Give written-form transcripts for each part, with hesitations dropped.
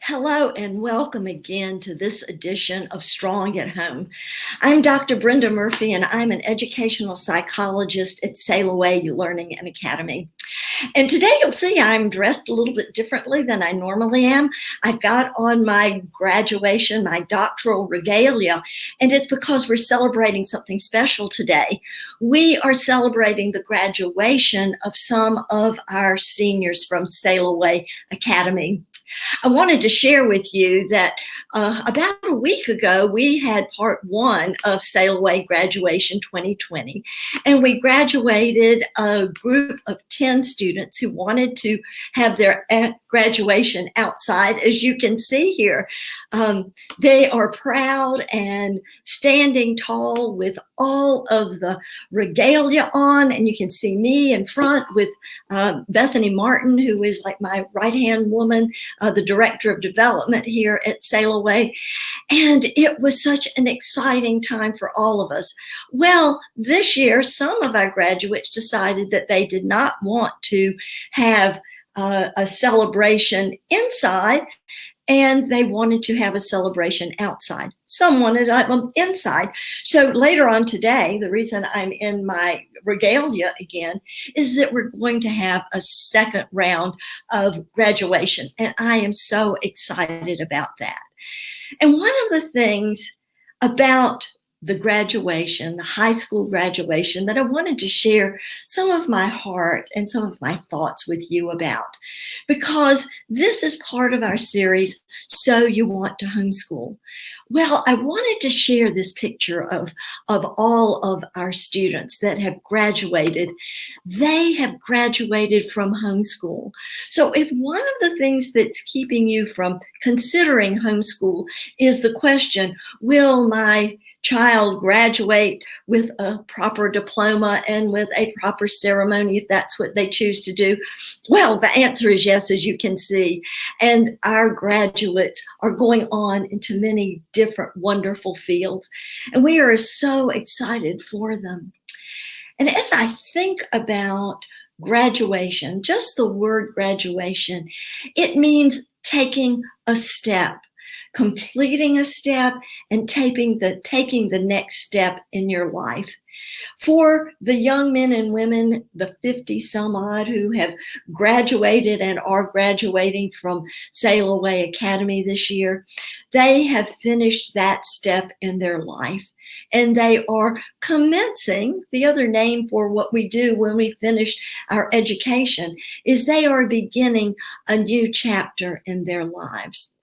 Hello and welcome again to this edition of Strong at Home. I'm Dr. Brenda Murphy and I'm an educational psychologist at Sail Away Learning and Academy. And today you'll see I'm dressed a little bit differently than I normally am. I've got on my graduation, my doctoral regalia, and it's because we're celebrating something special today. We are celebrating the graduation of some of our seniors from Sail Away Academy. I wanted to share with you that about a week ago, we had part one of Sail Away Graduation 2020, and we graduated a group of 10 students who wanted to have their graduation outside. As you can see here, they are proud and standing tall with all of the regalia on, and you can see me in front with Bethany Martin, who is like my right-hand woman, the director of development here at Sail Away. And it was such an exciting time for all of us. Well, this year, some of our graduates decided that they did not want to have a celebration inside, and they wanted to have a celebration outside. Some wanted them inside. So later on today, the reason I'm in my regalia again is that we're going to have a second round of graduation, and I am so excited about that. And one of the things about the graduation, the high school graduation, that I wanted to share some of my heart and some of my thoughts with you about, because this is part of our series, So You Want to Homeschool. Well, I wanted to share this picture of all of our students that have graduated. They have graduated from homeschool. So if one of the things that's keeping you from considering homeschool is the question, will my child graduate with a proper diploma and with a proper ceremony if that's what they choose to do? Well, the answer is yes, as you can see. And our graduates are going on into many different wonderful fields, and we are so excited for them. And as I think about graduation, just the word graduation, it means taking a step, completing a step, and taking the next step in your life. For the young men and women, the 50 some odd who have graduated and are graduating from Sail Away Academy this year, they have finished that step in their life, and they are commencing. The other name for what we do when we finish our education is they are beginning a new chapter in their lives.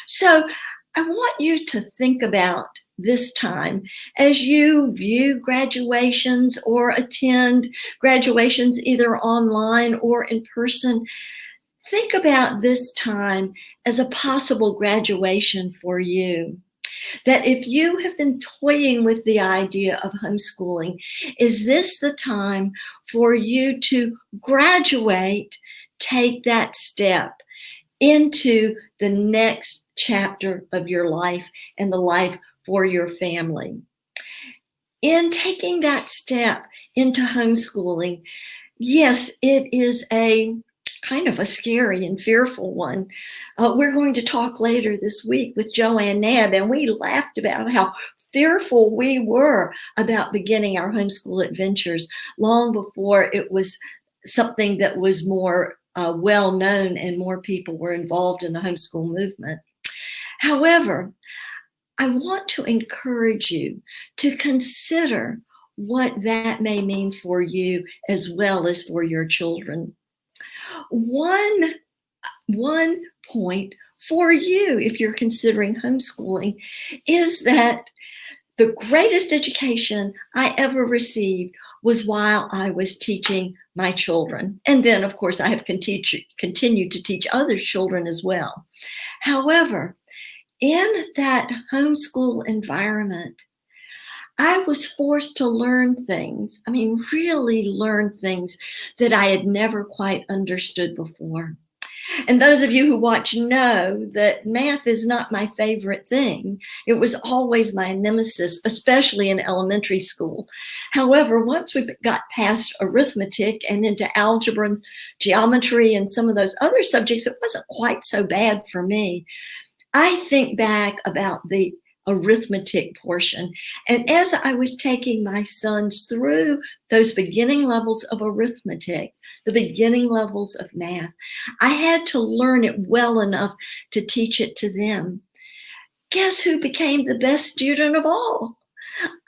So I want you to think about this time as you view graduations or attend graduations either online or in person. Think about this time as a possible graduation for you. That if you have been toying with the idea of homeschooling, is this the time for you to graduate, take that step into the next chapter of your life and the life for your family? In taking that step into homeschooling, yes, it is a kind of a scary and fearful one. We're going to talk later this week with Joanne Nabb, and we laughed about how fearful we were about beginning our homeschool adventures long before it was something that was more well known and more people were involved in the homeschool movement. However, I want to encourage you to consider what that may mean for you as well as for your children. One point for you, if you're considering homeschooling, is that the greatest education I ever received was while I was teaching my children. And then, of course, I have continued to teach other children as well. However, in that homeschool environment, I was forced to learn things. I mean, really learn things that I had never quite understood before. And those of you who watch know that math is not my favorite thing. It was always my nemesis, especially in elementary school. However, once we got past arithmetic and into algebra and geometry and some of those other subjects, it wasn't quite so bad for me. I think back about the arithmetic portion. And as I was taking my sons through those beginning levels of arithmetic, the beginning levels of math, I had to learn it well enough to teach it to them. Guess who became the best student of all?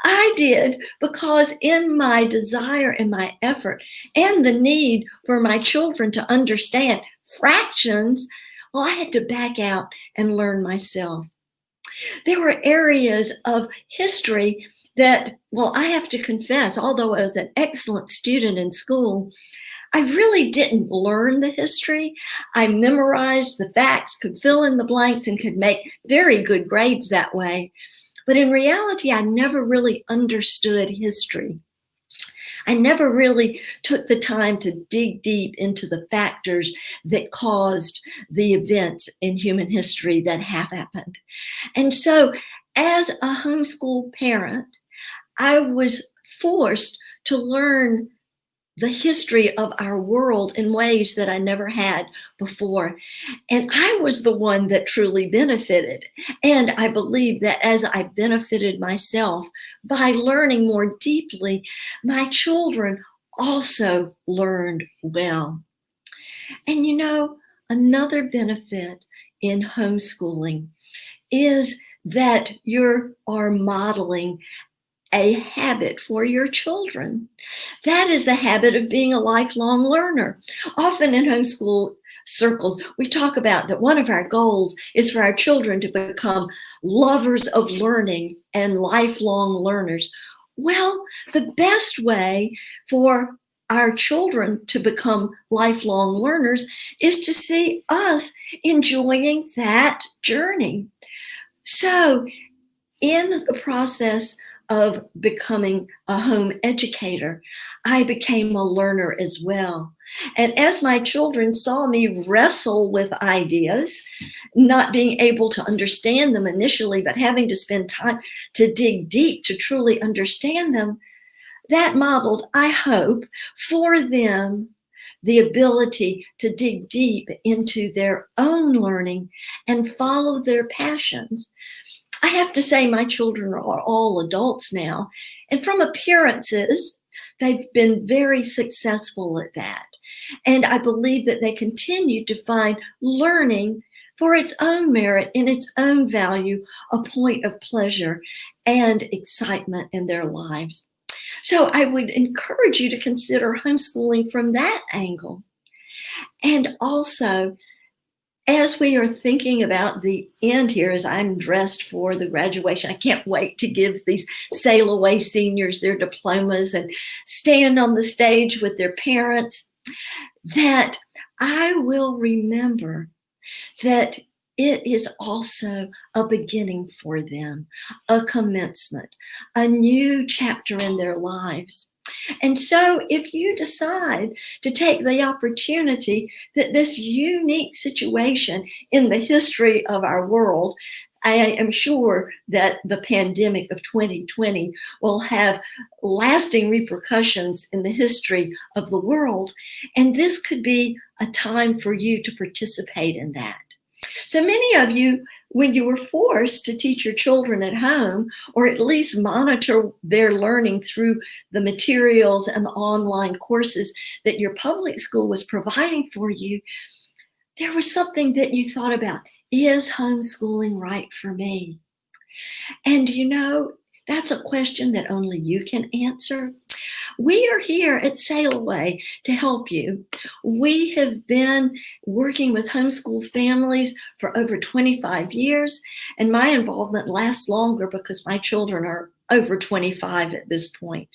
I did, because in my desire and my effort and the need for my children to understand fractions, well, I had to back out and learn myself. There were areas of history that, well, I have to confess, although I was an excellent student in school, I really didn't learn the history. I memorized the facts, could fill in the blanks, and could make very good grades that way. But in reality, I never really understood history. I never really took the time to dig deep into the factors that caused the events in human history that have happened. And so, as a homeschool parent, I was forced to learn the history of our world in ways that I never had before. And I was the one that truly benefited. And I believe that as I benefited myself by learning more deeply, my children also learned well. And you know, another benefit in homeschooling is that you are modeling a habit for your children. That is the habit of being a lifelong learner. Often in homeschool circles, we talk about that one of our goals is for our children to become lovers of learning and lifelong learners. Well, the best way for our children to become lifelong learners is to see us enjoying that journey. So, in the process of becoming a home educator, I became a learner as well. And as my children saw me wrestle with ideas, not being able to understand them initially, but having to spend time to dig deep to truly understand them, that modeled, I hope, for them the ability to dig deep into their own learning and follow their passions. I have to say my children are all adults now, and from appearances, they've been very successful at that. And I believe that they continue to find learning for its own merit, in its own value, a point of pleasure and excitement in their lives. So I would encourage you to consider homeschooling from that angle. And also, as we are thinking about the end here, as I'm dressed for the graduation, I can't wait to give these Sail Away seniors their diplomas and stand on the stage with their parents, that I will remember that it is also a beginning for them, a commencement, a new chapter in their lives. And so if you decide to take the opportunity that this unique situation in the history of our world, I am sure that the pandemic of 2020 will have lasting repercussions in the history of the world. And this could be a time for you to participate in that. So many of you, when you were forced to teach your children at home, or at least monitor their learning through the materials and the online courses that your public school was providing for you, there was something that you thought about. Is homeschooling right for me? And you know, that's a question that only you can answer. We are here at Sail Away to help you. We have been working with homeschool families for over 25 years, and my involvement lasts longer because my children are over 25 at this point.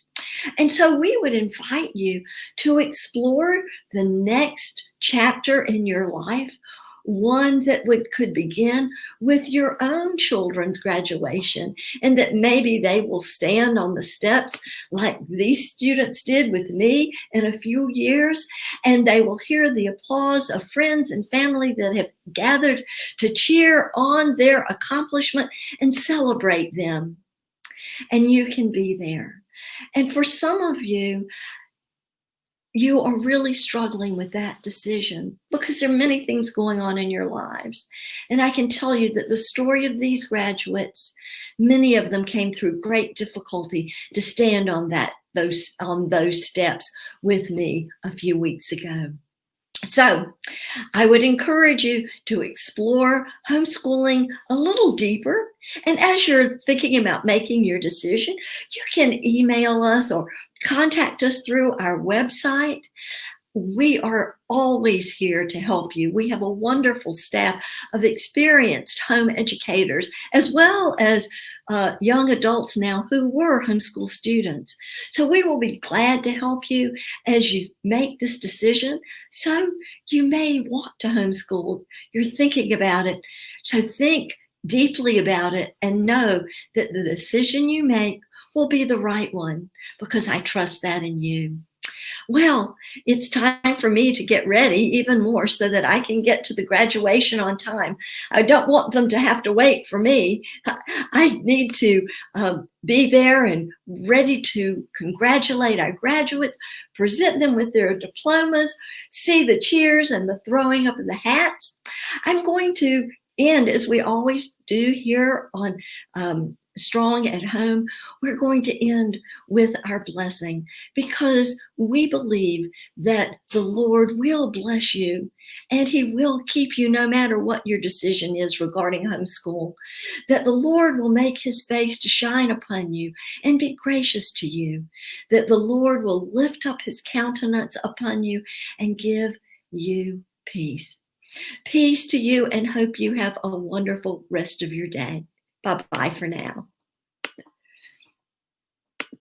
And so we would invite you to explore the next chapter in your life, one that could begin with your own children's graduation, and that maybe they will stand on the steps like these students did with me in a few years, and they will hear the applause of friends and family that have gathered to cheer on their accomplishment and celebrate them. And you can be there. And for some of you, you are really struggling with that decision because there are many things going on in your lives. And I can tell you that the story of these graduates, many of them came through great difficulty to stand on those steps with me a few weeks ago. So I would encourage you to explore homeschooling a little deeper. And as you're thinking about making your decision, you can email us or contact us through our website. We are always here to help you. We have a wonderful staff of experienced home educators, as well as young adults now who were homeschool students. So we will be glad to help you as you make this decision. So you may want to homeschool. You're thinking about it. So think deeply about it and know that the decision you make will be the right one, because I trust that in you. Well, it's time for me to get ready even more so that I can get to the graduation on time. I don't want them to have to wait for me. I need to be there and ready to congratulate our graduates, present them with their diplomas, see the cheers and the throwing up of the hats. I'm going to end, as we always do here on Strong at Home, we're going to end with our blessing, because we believe that the Lord will bless you and he will keep you no matter what your decision is regarding homeschool, that the Lord will make his face to shine upon you and be gracious to you, that the Lord will lift up his countenance upon you and give you peace. Peace to you, and hope you have a wonderful rest of your day. Bye-bye for now.